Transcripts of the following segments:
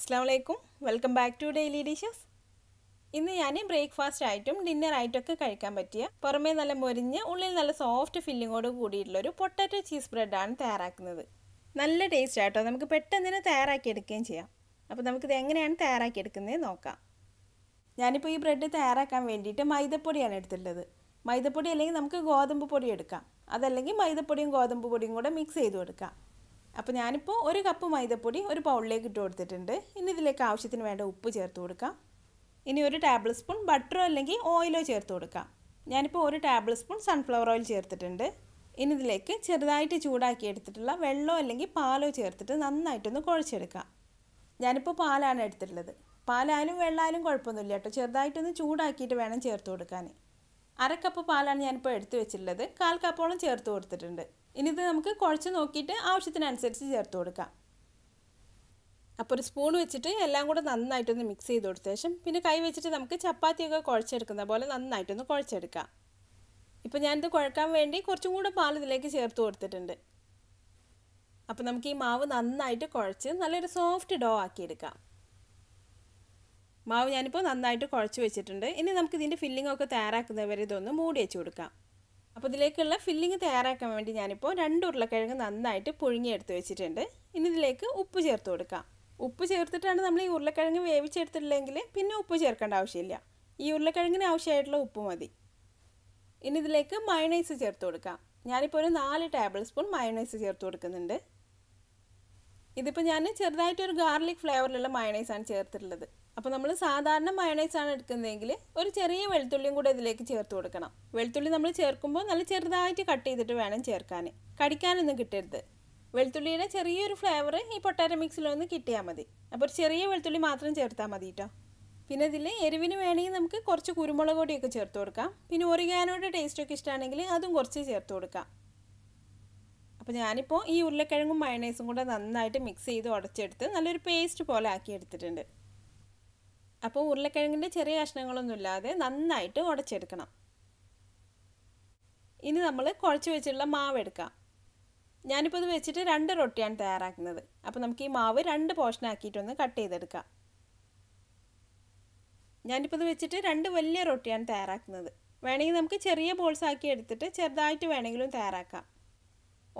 Assalamualaikum. Welcome back to Daily Dishes. ഇന്ന് ഞാൻ breakfast ആയിട്ടും ഡിന്നർ ആയിട്ടൊക്കെ കഴിക്കാൻ പറ്റിയ പുറമേ നല്ല മൊരിഞ്ഞ് ഉള്ളിൽ നല്ല സോഫ്റ്റ് ഫില്ലിങ്ങോട് കൂടിയിട്ടുള്ള ഒരു പൊട്ടാറ്റോ ചീസ് ബ്രെഡാണ് തയ്യാറാക്കുന്നത്. നല്ല ടേസ്റ്റ് ആട്ടോ. നമുക്ക് പെട്ടെന്ന് തന്നെ തയ്യാറാക്കി എടുക്കുകയും ചെയ്യാം. അപ്പോൾ നമുക്കിത് എങ്ങനെയാണ് തയ്യാറാക്കി എടുക്കുന്നത് നോക്കാം. ഞാനിപ്പോൾ ഈ ബ്രെഡ് തയ്യാറാക്കാൻ വേണ്ടിയിട്ട് മൈദപ്പൊടിയാണ് എടുത്തിട്ടുള്ളത്. മൈദപ്പൊടി അല്ലെങ്കിൽ നമുക്ക് ഗോതമ്പ് പൊടി എടുക്കാം. അതല്ലെങ്കിൽ മൈദപ്പൊടിയും ഗോതമ്പ് പൊടിയും കൂടെ മിക്സ് ചെയ്ത് കൊടുക്കാം. അപ്പോൾ ഞാനിപ്പോൾ ഒരു കപ്പ് മൈദപ്പൊടി ഒരു ബൗളിലേക്ക് ഇട്ട് കൊടുത്തിട്ടുണ്ട്. ഇനി ഇതിലേക്ക് ആവശ്യത്തിന് വേണ്ട ഉപ്പ് ചേർത്ത് കൊടുക്കാം. ഇനി ഒരു ടേബിൾ സ്പൂൺ ബട്ടറോ അല്ലെങ്കിൽ ഓയിലോ ചേർത്ത് കൊടുക്കാം. ഞാനിപ്പോൾ ഒരു ടേബിൾ സ്പൂൺ സൺഫ്ലവർ ഓയിൽ ചേർത്തിട്ടുണ്ട്. ഇനി ഇതിലേക്ക് ചെറുതായിട്ട് ചൂടാക്കി എടുത്തിട്ടുള്ള വെള്ളമോ അല്ലെങ്കിൽ പാലോ ചേർത്തിട്ട് നന്നായിട്ടൊന്ന് കുഴച്ചെടുക്കാം. ഞാനിപ്പോൾ പാലാണ് എടുത്തിട്ടുള്ളത്. പാലായാലും വെള്ളമായാലും കുഴപ്പമൊന്നുമില്ല കേട്ടോ. ചെറുതായിട്ടൊന്ന് ചൂടാക്കിയിട്ട് വേണം ചേർത്ത് കൊടുക്കാൻ. അര കപ്പ് പാലാണ് ഞാനിപ്പോൾ എടുത്ത് വെച്ചിട്ടുള്ളത്. 1/4 കപ്പോളം ചേർത്ത് കൊടുത്തിട്ടുണ്ട്. ഇനി ഇത് നമുക്ക് കുഴച്ച് നോക്കിയിട്ട് ആവശ്യത്തിനനുസരിച്ച് ചേർത്ത് കൊടുക്കാം. അപ്പോൾ ഒരു സ്പൂൺ വെച്ചിട്ട് എല്ലാം കൂടെ നന്നായിട്ടൊന്ന് മിക്സ് ചെയ്ത് കൊടുത്ത ശേഷം പിന്നെ കൈ വെച്ചിട്ട് നമുക്ക് ചപ്പാത്തിയൊക്കെ കുഴച്ചെടുക്കുന്ന പോലെ നന്നായിട്ടൊന്ന് കുഴച്ചെടുക്കാം. ഇപ്പോൾ ഞാനിത് കുഴക്കാൻ വേണ്ടി കുറച്ചും കൂടെ പാൽ ഇതിലേക്ക് ചേർത്ത് കൊടുത്തിട്ടുണ്ട്. അപ്പോൾ നമുക്ക് ഈ മാവ് നന്നായിട്ട് കുഴച്ച് നല്ലൊരു സോഫ്റ്റ് ഡോ ആക്കിയെടുക്കാം. മാവ് ഞാനിപ്പോൾ നന്നായിട്ട് കുഴച്ച് വെച്ചിട്ടുണ്ട്. ഇനി നമുക്ക് ഇതിൻ്റെ ഫില്ലിംഗ് ഒക്കെ തയ്യാറാക്കുന്നവരെ ഇതൊന്ന് മൂടി വെച്ച് കൊടുക്കാം. അപ്പോൾ ഇതിലേക്കുള്ള ഫില്ലിംഗ് തയ്യാറാക്കാൻ വേണ്ടി ഞാനിപ്പോൾ 2 ഉരുളക്കിഴങ്ങ് നന്നായിട്ട് പുഴുങ്ങിയെടുത്ത് വെച്ചിട്ടുണ്ട്. ഇനി ഇതിലേക്ക് ഉപ്പ് ചേർത്ത് കൊടുക്കാം. ഉപ്പ് ചേർത്തിട്ടാണ് നമ്മൾ ഈ ഉരുളക്കിഴങ്ങ് വേവിച്ചെടുത്തിട്ടില്ലെങ്കിൽ പിന്നെ ഉപ്പ് ചേർക്കേണ്ട ആവശ്യമില്ല. ഈ ഉരുളക്കിഴങ്ങിന് ആവശ്യമായിട്ടുള്ള ഉപ്പ് മതി. ഇനി ഇതിലേക്ക് മയണൈസ് ചേർത്ത് കൊടുക്കാം. ഞാനിപ്പോൾ ഒരു 4 ടേബിൾ സ്പൂൺ മയണൈസ് ചേർത്ത് കൊടുക്കുന്നുണ്ട്. ഇതിപ്പോൾ ഞാൻ ചെറുതായിട്ടൊരു ഗാർലിക് ഫ്ലേവറിലുള്ള മയണൈസാണ് ചേർത്തിട്ടുള്ളത്. അപ്പോൾ നമ്മൾ സാധാരണ മയണൈസാണ് എടുക്കുന്നതെങ്കിൽ ഒരു ചെറിയ വെളുത്തുള്ളിയും കൂടെ ഇതിലേക്ക് ചേർത്ത് കൊടുക്കണം. വെളുത്തുള്ളി നമ്മൾ ചേർക്കുമ്പോൾ നല്ല ചെറുതായിട്ട് കട്ട് ചെയ്തിട്ട് വേണം ചേർക്കാൻ. കടിക്കാനൊന്നും കിട്ടരുത്. വെളുത്തുള്ളിയുടെ ചെറിയൊരു ഫ്ലേവർ ഈ പൊട്ടാറ്റോ മിക്സിലൊന്ന് കിട്ടിയാൽ മതി. അപ്പോൾ ഒരു ചെറിയ വെളുത്തുള്ളി മാത്രം ചേർത്താൽ മതി കേട്ടോ. പിന്നെ ഇതിൽ എരിവിന് വേണമെങ്കിൽ നമുക്ക് കുറച്ച് കുരുമുളക് പൊടിയൊക്കെ ചേർത്ത് കൊടുക്കാം. പിന്നെ ഒറിഗാനോയുടെ ടേസ്റ്റൊക്കെ ഇഷ്ടമാണെങ്കിൽ അതും കുറച്ച് ചേർത്ത് കൊടുക്കാം. അപ്പോൾ ഞാനിപ്പോൾ ഈ ഉരുളക്കിഴങ്ങും മയണൈസും കൂടെ നന്നായിട്ട് മിക്സ് ചെയ്ത് ഉടച്ചെടുത്ത് നല്ലൊരു പേസ്റ്റ് പോലെ ആക്കി എടുത്തിട്ടുണ്ട്. അപ്പോൾ ഉരുളക്കിഴങ്ങിൻ്റെ ചെറിയ കഷ്ണങ്ങളൊന്നുമില്ലാതെ നന്നായിട്ട് ഉടച്ചെടുക്കണം. ഇനി നമ്മൾ കുഴച്ച് വെച്ചിട്ടുള്ള മാവ് എടുക്കാം. ഞാനിപ്പോൾ ഇത് വെച്ചിട്ട് 2 റൊട്ടിയാണ് തയ്യാറാക്കുന്നത്. അപ്പോൾ നമുക്ക് ഈ മാവ് 2 പോർഷനാക്കിയിട്ടൊന്ന് കട്ട് ചെയ്തെടുക്കാം. ഞാനിപ്പോൾ ഇത് വെച്ചിട്ട് 2 വലിയ റൊട്ടിയാണ് തയ്യാറാക്കുന്നത്. വേണമെങ്കിൽ നമുക്ക് ചെറിയ ബോൾസ് ആക്കി എടുത്തിട്ട് ചെറുതായിട്ട് വേണമെങ്കിലും തയ്യാറാക്കാം.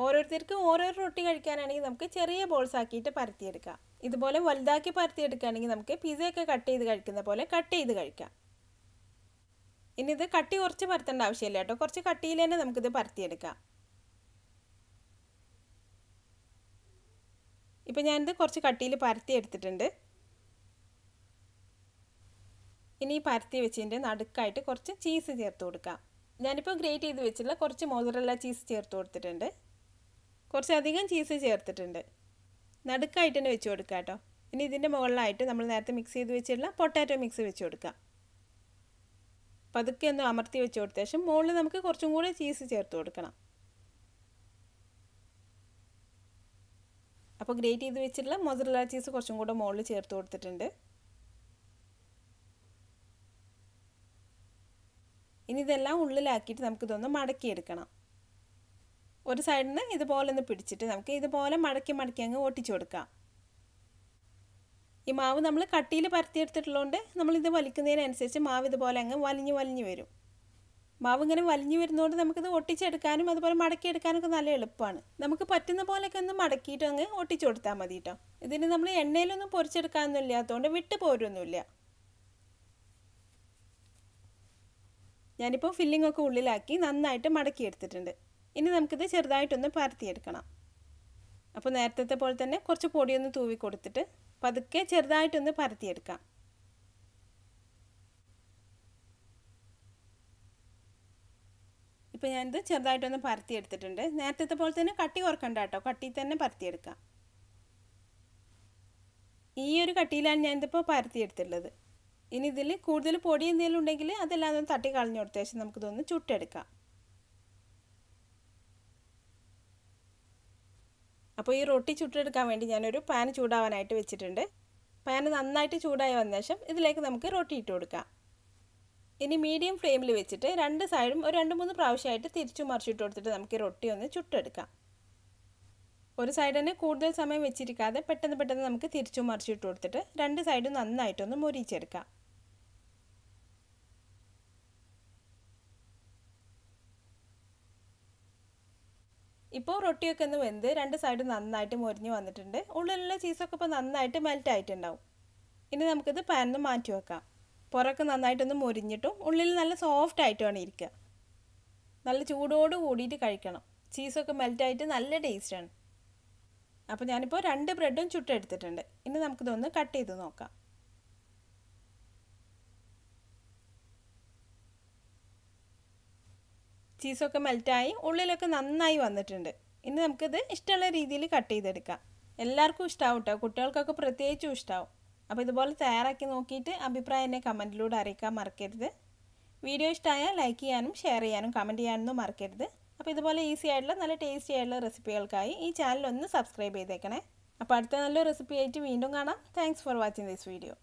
ഓരോരുത്തർക്ക് ഓരോ റൊട്ടി കഴിക്കാനാണെങ്കിൽ നമുക്ക് ചെറിയ ബോൾസ് ആക്കിയിട്ട് പരത്തിയെടുക്കാം. ഇതുപോലെ വലുതാക്കി പരത്തിയെടുക്കുകയാണെങ്കിൽ നമുക്ക് പിസയൊക്കെ കട്ട് ചെയ്ത് കഴിക്കുന്ന പോലെ കട്ട് ചെയ്ത് കഴിക്കാം. ഇനി ഇത് കട്ടി കുറച്ച് പരത്തേണ്ട ആവശ്യമില്ല കേട്ടോ. കുറച്ച് കട്ടിയിൽ തന്നെ നമുക്കിത് പരത്തിയെടുക്കാം. ഇപ്പം ഞാനിത് കുറച്ച് കട്ടിയിൽ പരത്തി എടുത്തിട്ടുണ്ട്. ഇനി ഈ പരത്തി വെച്ചതിൻ്റെ നടുക്കായിട്ട് കുറച്ച് ചീസ് ചേർത്ത് കൊടുക്കാം. ഞാനിപ്പോൾ ഗ്രേറ്റ് ചെയ്ത് വെച്ചിട്ടുള്ള കുറച്ച് മോസറല്ല ചീസ് ചേർത്ത് കൊടുത്തിട്ടുണ്ട്. കുറച്ചധികം ചീസ് ചേർത്തിട്ടുണ്ട്. നടുക്കായിട്ട് തന്നെ വെച്ച് കൊടുക്കുക കേട്ടോ. ഇനി ഇതിൻ്റെ മുകളിലായിട്ട് നമ്മൾ നേരത്തെ മിക്സ് ചെയ്ത് വെച്ചിട്ടുള്ള പൊട്ടാറ്റോ മിക്സ് വെച്ച് കൊടുക്കാം. പതുക്കെ ഒന്ന് അമർത്തി വെച്ച് കൊടുത്ത ശേഷം മുകളിൽ നമുക്ക് കുറച്ചും കൂടെ ചീസ് ചേർത്ത് കൊടുക്കണം. അപ്പോൾ ഗ്രേറ്റ് ചെയ്ത് വെച്ചിട്ടുള്ള മോസറല്ല ചീസ് കുറച്ചും കൂടെ മുകളിൽ ചേർത്ത് കൊടുത്തിട്ടുണ്ട്. ഇനി ഇതെല്ലാം ഉള്ളിലാക്കിയിട്ട് നമുക്കിതൊന്ന് മടക്കിയെടുക്കണം. ഒരു സൈഡിൽ നിന്ന് ഇതുപോലെ ഒന്ന് പിടിച്ചിട്ട് നമുക്ക് ഇതുപോലെ മടക്കി അങ്ങ് ഒട്ടിച്ചു കൊടുക്കാം. ഈ മാവ് നമ്മൾ കട്ടിയിൽ പരത്തിയെടുത്തിട്ടുള്ളതുകൊണ്ട് നമ്മളിത് വലിക്കുന്നതിനനുസരിച്ച് മാവ് ഇതുപോലെ അങ്ങ് വലിഞ്ഞ് വരും. മാവ് ഇങ്ങനെ വലിഞ്ഞു വരുന്നതുകൊണ്ട് നമുക്കിത് ഒട്ടിച്ചെടുക്കാനും അതുപോലെ മടക്കിയെടുക്കാനൊക്കെ നല്ല എളുപ്പമാണ്. നമുക്ക് പറ്റുന്ന പോലെയൊക്കെ ഒന്ന് മടക്കിയിട്ട് അങ്ങ് ഒട്ടിച്ചു കൊടുത്താൽ മതി കേട്ടോ. ഇതിന് നമ്മൾ എണ്ണയിലൊന്നും പൊരിച്ചെടുക്കാനൊന്നും ഇല്ലാത്തതുകൊണ്ട് വിട്ട് പോരൊന്നുമില്ല. ഞാനിപ്പോൾ ഫില്ലിംഗ് ഒക്കെ ഉള്ളിലാക്കി നന്നായിട്ട് മടക്കിയെടുത്തിട്ടുണ്ട്. ഇനി നമുക്കിത് ചെറുതായിട്ടൊന്ന് പരത്തിയെടുക്കണം. അപ്പോൾ നേരത്തെ പോലെ തന്നെ കുറച്ച് പൊടിയൊന്ന് തൂവി കൊടുത്തിട്ട് പതുക്കെ ചെറുതായിട്ടൊന്ന് പരത്തിയെടുക്കാം. ഇപ്പോൾ ഞാനിത് ചെറുതായിട്ടൊന്ന് പരത്തിയെടുത്തിട്ടുണ്ട്. നേരത്തെ പോലെ തന്നെ കട്ടി കുറക്കണ്ട കേട്ടോ. കട്ടി തന്നെ പരത്തിയെടുക്കാം. ഈ ഒരു കട്ടിയിലാണ് ഞാനിതിപ്പോൾ പരത്തിയെടുത്തിട്ടുള്ളത്. ഇനി ഇതിൽ കൂടുതൽ പൊടി എന്തെങ്കിലും ഉണ്ടെങ്കിൽ അതെല്ലാം ഒന്ന് തട്ടി കളഞ്ഞു കൊടുത്ത ശേഷം നമുക്കിതൊന്ന് ചുട്ടെടുക്കാം. അപ്പോൾ ഈ റൊട്ടി ചുട്ടെടുക്കാൻ വേണ്ടി ഞാനൊരു പാൻ ചൂടാവാനായിട്ട് വെച്ചിട്ടുണ്ട്. പാൻ നന്നായിട്ട് ചൂടായി വന്ന ശേഷം ഇതിലേക്ക് നമുക്ക് റൊട്ടി ഇട്ട് കൊടുക്കാം. ഇനി മീഡിയം ഫ്ലെയിമിൽ വെച്ചിട്ട് 2 സൈഡും ഒരു 2-3 പ്രാവശ്യമായിട്ട് തിരിച്ചു മറിച്ചിട്ട് കൊടുത്തിട്ട് നമുക്ക് ഈ റൊട്ടി ഒന്ന് ചുട്ടെടുക്കാം. ഒരു സൈഡ് തന്നെ കൂടുതൽ സമയം വെച്ചിരിക്കാതെ പെട്ടെന്ന് നമുക്ക് തിരിച്ചും മറിച്ചിട്ട് കൊടുത്തിട്ട് രണ്ട് സൈഡും നന്നായിട്ടൊന്ന് മൊരിച്ചെടുക്കാം. ഇപ്പോൾ റൊട്ടിയൊക്കെ ഒന്ന് വെന്ത് രണ്ട് സൈഡും നന്നായിട്ട് മൊരിഞ്ഞ് വന്നിട്ടുണ്ട്. ഉള്ളിലുള്ള ചീസൊക്കെ ഇപ്പോൾ നന്നായിട്ട് മെൽറ്റ് ആയിട്ടുണ്ടാവും. ഇനി നമുക്കിത് പാനിൽ നിന്ന് മാറ്റി വെക്കാം. പുറമൊക്കെ നന്നായിട്ടൊന്ന് മൊരിഞ്ഞിട്ടും ഉള്ളിൽ നല്ല സോഫ്റ്റ് ആയിട്ടാണ് ഇരിക്കുക. നല്ല ചൂടോട് കൂടിയിട്ട് കഴിക്കണം. ചീസൊക്കെ മെൽറ്റായിട്ട് നല്ല ടേസ്റ്റാണ്. അപ്പോൾ ഞാനിപ്പോൾ 2 ബ്രെഡും ചുട്ടെടുത്തിട്ടുണ്ട്. ഇനി നമുക്കിതൊന്ന് കട്ട് ചെയ്ത് നോക്കാം. ചീസൊക്കെ മെൽറ്റായി ഉള്ളിലൊക്കെ നന്നായി വന്നിട്ടുണ്ട്. ഇനി നമുക്കിത് ഇഷ്ടമുള്ള രീതിയിൽ കട്ട് ചെയ്തെടുക്കാം. എല്ലാവർക്കും ഇഷ്ടമാവും കേട്ടോ, കുട്ടികൾക്കൊക്കെ പ്രത്യേകിച്ചും ഇഷ്ടമാവും. അപ്പോൾ ഇതുപോലെ തയ്യാറാക്കി നോക്കിയിട്ട് അഭിപ്രായം എന്നെ കമൻറ്റിലൂടെ അറിയിക്കാൻ മറക്കരുത്. വീഡിയോ ഇഷ്ടമായാൽ ലൈക്ക് ചെയ്യാനും ഷെയർ ചെയ്യാനും കമൻറ്റ് ചെയ്യാനൊന്നും മറക്കരുത്. അപ്പോൾ ഇതുപോലെ ഈസി ആയിട്ടുള്ള നല്ല ടേസ്റ്റി ആയിട്ടുള്ള റെസിപ്പികൾക്കായി ഈ ചാനൽ ഒന്ന് സബ്സ്ക്രൈബ് ചെയ്തേക്കണേ. അപ്പോൾ അടുത്ത നല്ല റെസിപ്പി ആയിട്ട് വീണ്ടും കാണാം. Thanks for watching this video.